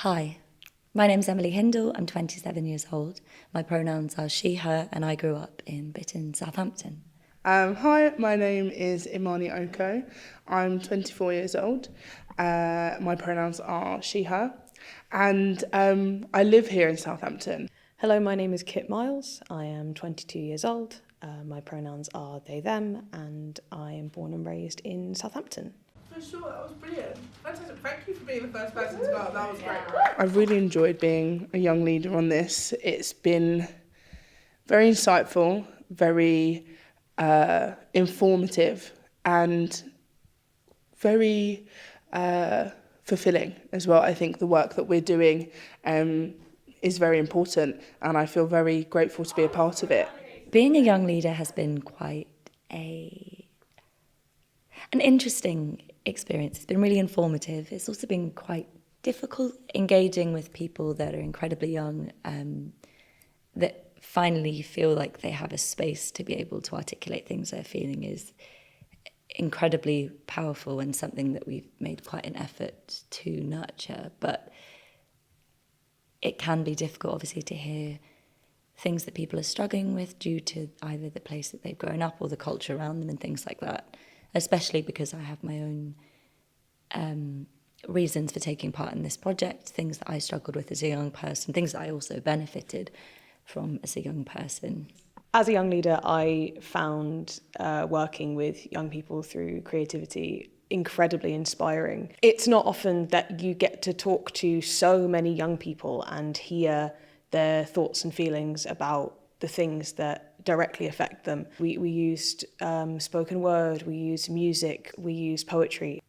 Hi, my name's Emily Hindle, I'm 27 years old. My pronouns are she, her, and I grew up in Bitton, Southampton. Hi, my name is Imani Okoh. I'm 24 years old. My pronouns are she, her, and I live here in Southampton. Hello, my name is 𝘾𝙧𝙚𝙖𝙩𝙚. I am 22 years old. My pronouns are they, them, and I am born and raised in Southampton. For sure, that was brilliant. Fantastic. Thank you for being the first person to go. That was great. I've really enjoyed being a young leader on this. It's been very insightful, very informative, and very fulfilling as well. I think the work that we're doing is very important, and I feel very grateful to be a part of it. Being a young leader has been quite an interesting experience. It's been really informative. It's also been quite difficult engaging with people that are incredibly young, that finally feel like they have a space to be able to articulate things they're feeling is incredibly powerful and something that we've made quite an effort to nurture. But it can be difficult, obviously, to hear things that people are struggling with due to either the place that they've grown up or the culture around them and things like that, especially because I have my own reasons for taking part in this project, things that I struggled with as a young person, things that I also benefited from as a young person. As a young leader, I found working with young people through creativity incredibly inspiring. It's not often that you get to talk to so many young people and hear their thoughts and feelings about the things that directly affect them. We used spoken word, we used music, we used poetry.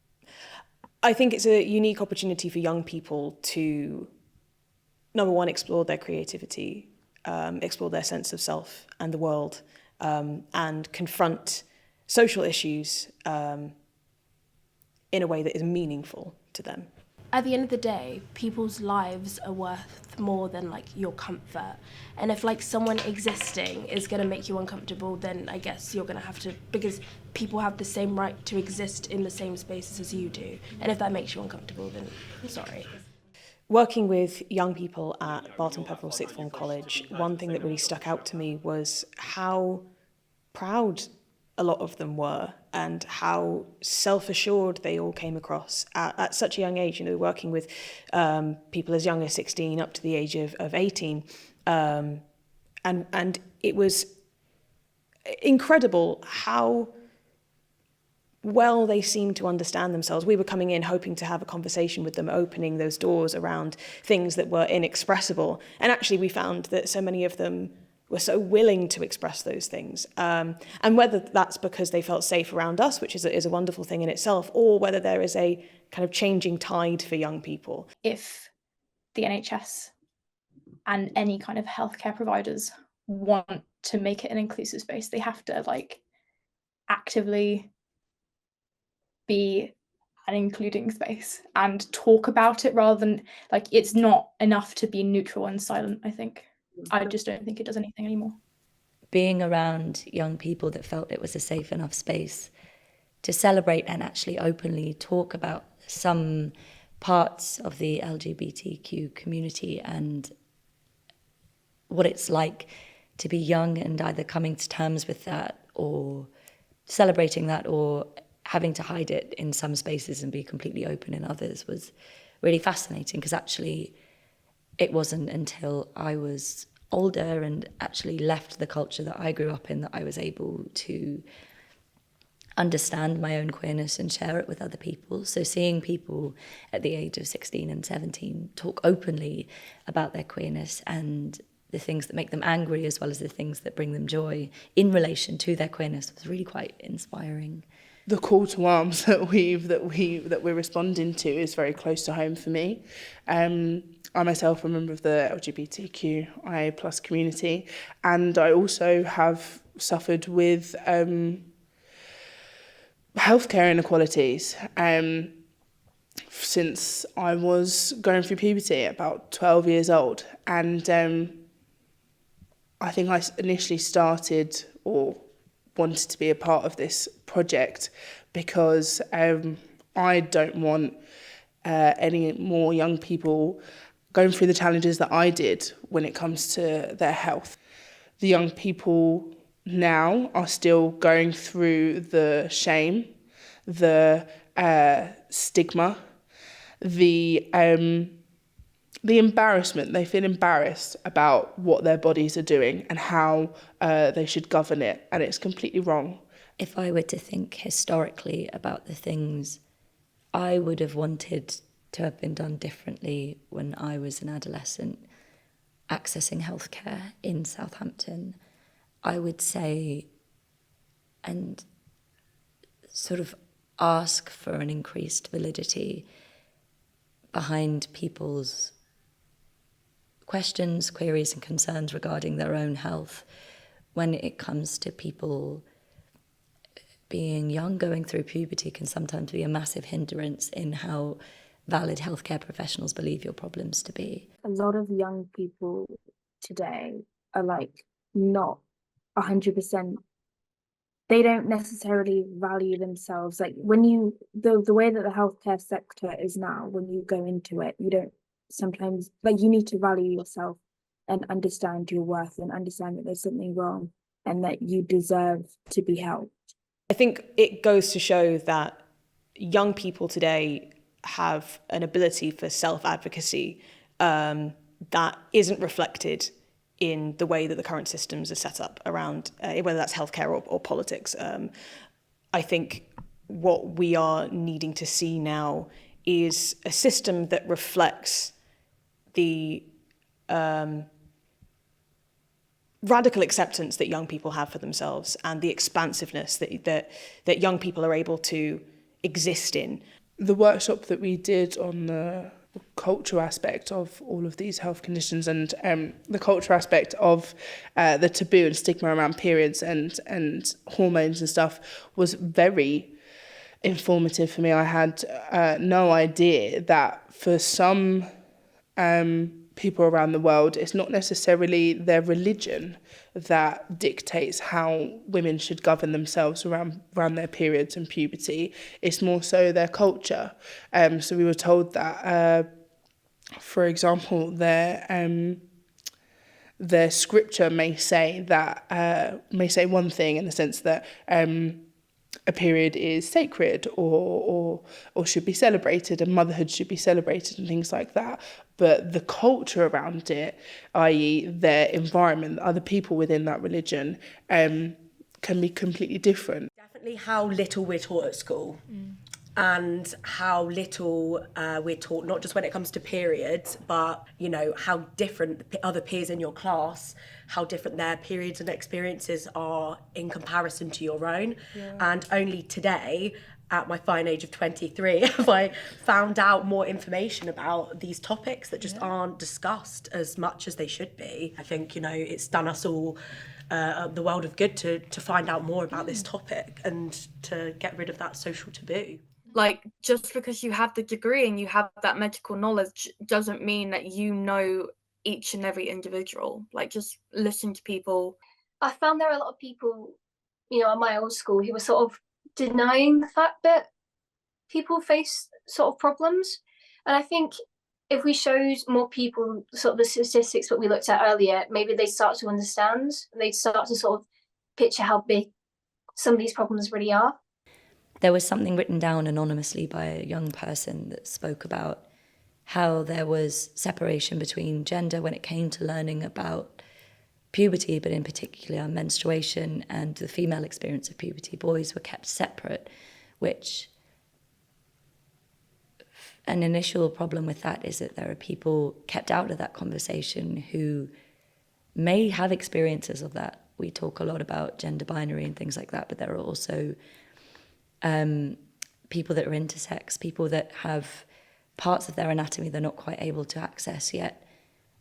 I think it's a unique opportunity for young people to, number one, explore their creativity, explore their sense of self and the world, and confront social issues in a way that is meaningful to them. At the end of the day, people's lives are worth more than like your comfort. And if like someone existing is going to make you uncomfortable, then I guess you're going to have to, because people have the same right to exist in the same spaces as you do. And if that makes you uncomfortable, then sorry. Working with young people at Barton Peveril Sixth Form College, one thing that really stuck out to me was how proud a lot of them were and how self-assured they all came across at such a young age. You know, working with people as young as 16 up to the age of 18. And it was incredible how well they seemed to understand themselves. We were coming in hoping to have a conversation with them, opening those doors around things that were inexpressible. And actually we found that so many of them were so willing to express those things. And whether that's because they felt safe around us, which is a wonderful thing in itself, or whether there is a kind of changing tide for young people. If the NHS and any kind of healthcare providers want to make it an inclusive space, they have to like actively be an including space and talk about it rather than like, it's not enough to be neutral and silent, I think. I just don't think it does anything anymore. Being around young people that felt it was a safe enough space to celebrate and actually openly talk about some parts of the LGBTQ community and what it's like to be young and either coming to terms with that or celebrating that or having to hide it in some spaces and be completely open in others was really fascinating, because actually it wasn't until I was older and actually left the culture that I grew up in that I was able to understand my own queerness and share it with other people. So seeing people at the age of 16 and 17 talk openly about their queerness and the things that make them angry as well as the things that bring them joy in relation to their queerness was really quite inspiring. The call to arms that we're responding to is very close to home for me. I myself am a member of the LGBTQIA plus community, and I also have suffered with healthcare inequalities since I was going through puberty at about 12 years old. And I think I initially started or wanted to be a part of this project because I don't want any more young people going through the challenges that I did when it comes to their health. The young people now are still going through the shame, the stigma, the embarrassment. They feel embarrassed about what their bodies are doing and how they should govern it, and it's completely wrong. If I were to think historically about the things I would have wanted to have been done differently when I was an adolescent, accessing healthcare in Southampton, I would say, and sort of ask for an increased validity behind people's questions, queries and concerns regarding their own health when it comes to people being young. Going through puberty can sometimes be a massive hindrance in how valid healthcare professionals believe your problems to be. A lot of young people today are like not 100%. They don't necessarily value themselves. Like when you, the way that the healthcare sector is now, when you go into it, you don't sometimes, like you need to value yourself and understand your worth and understand that there's something wrong and that you deserve to be helped. I think it goes to show that young people today have an ability for self-advocacy that isn't reflected in the way that the current systems are set up around, whether that's healthcare or politics. I think what we are needing to see now is a system that reflects the radical acceptance that young people have for themselves and the expansiveness that young people are able to exist in. The workshop that we did on the cultural aspect of all of these health conditions and the cultural aspect of the taboo and stigma around periods and hormones and stuff was very informative for me. I had no idea that for some people around the world, it's not necessarily their religion that dictates how women should govern themselves around their periods and puberty. It's more so their culture. So we were told that, for example, their scripture may say one thing in the sense that a period is sacred or should be celebrated, and motherhood should be celebrated and things like that. But the culture around it, i.e. their environment, other people within that religion, can be completely different. Definitely how little we're taught at school. And how little we're taught, not just when it comes to periods, but, you know, how different other peers in your class, how different their periods and experiences are in comparison to your own. Yeah. And only today, at my fine age of 23, have I found out more information about these topics that just aren't discussed as much as they should be. I think, you know, it's done us all the world of good to find out more about this topic and to get rid of that social taboo. Like, just because you have the degree and you have that medical knowledge doesn't mean that you know each and every individual. Like, just listen to people. I found there are a lot of people, you know, at my old school who were sort of denying the fact that people face sort of problems. And I think if we showed more people sort of the statistics that we looked at earlier, maybe they start to understand, they'd start to sort of picture how big some of these problems really are. There was something written down anonymously by a young person that spoke about how there was separation between gender when it came to learning about puberty, but in particular menstruation and the female experience of puberty. Boys were kept separate, which an initial problem with that is that there are people kept out of that conversation who may have experiences of that. We talk a lot about gender binary and things like that, but there are also people that are intersex, people that have parts of their anatomy they're not quite able to access yet,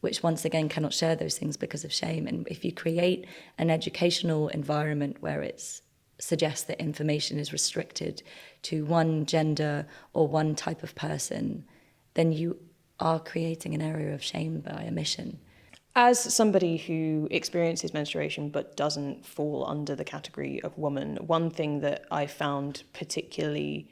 which once again cannot share those things because of shame. And if you create an educational environment where it suggests that information is restricted to one gender or one type of person, then you are creating an area of shame by omission. As somebody who experiences menstruation but doesn't fall under the category of woman, one thing that I found particularly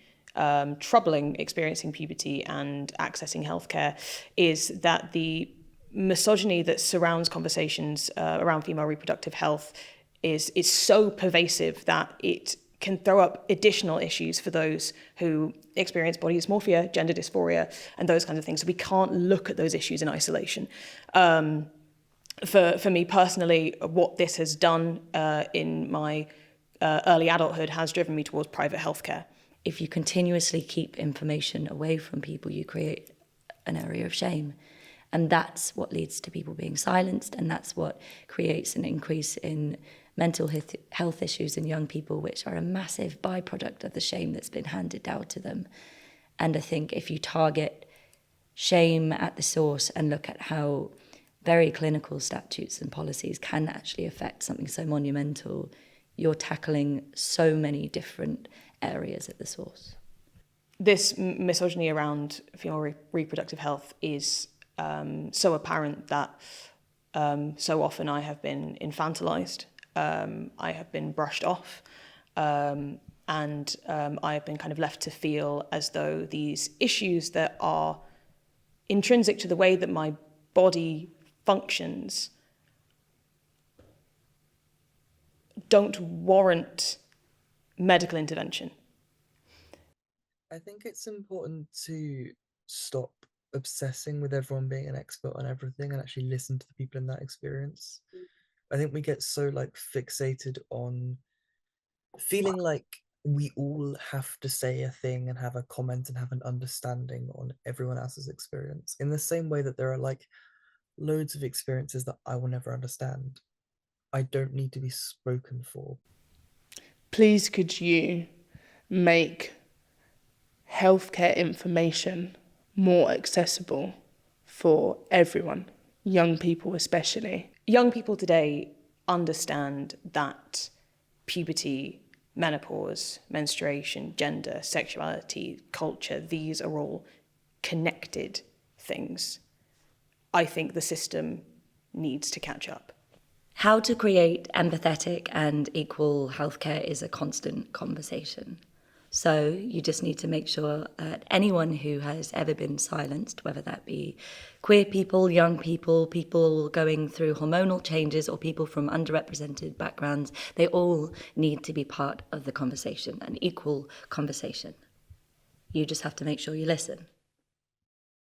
troubling experiencing puberty and accessing healthcare is that the misogyny that surrounds conversations around female reproductive health is so pervasive that it can throw up additional issues for those who experience body dysmorphia, gender dysphoria, and those kinds of things. So we can't look at those issues in isolation. For me personally, what this has done in my early adulthood has driven me towards private healthcare. If you continuously keep information away from people, you create an area of shame. And that's what leads to people being silenced, and that's what creates an increase in mental health issues in young people, which are a massive byproduct of the shame that's been handed down to them. And I think if you target shame at the source and look at how very clinical statutes and policies can actually affect something so monumental, you're tackling so many different areas at the source. This misogyny around female reproductive health is so apparent that so often I have been infantilized, I have been brushed off, and I have been kind of left to feel as though these issues that are intrinsic to the way that my body functions don't warrant medical intervention. I think it's important to stop obsessing with everyone being an expert on everything and actually listen to the people in that experience. I think we get so fixated on feeling like we all have to say a thing and have a comment and have an understanding on everyone else's experience, in the same way that there are loads of experiences that I will never understand. I don't need to be spoken for. Please could you make healthcare information more accessible for everyone, young people especially? Young people today understand that puberty, menopause, menstruation, gender, sexuality, culture, these are all connected things. I think the system needs to catch up. How to create empathetic and equal healthcare is a constant conversation. So you just need to make sure that anyone who has ever been silenced, whether that be queer people, young people, people going through hormonal changes, or people from underrepresented backgrounds, they all need to be part of the conversation, an equal conversation. You just have to make sure you listen.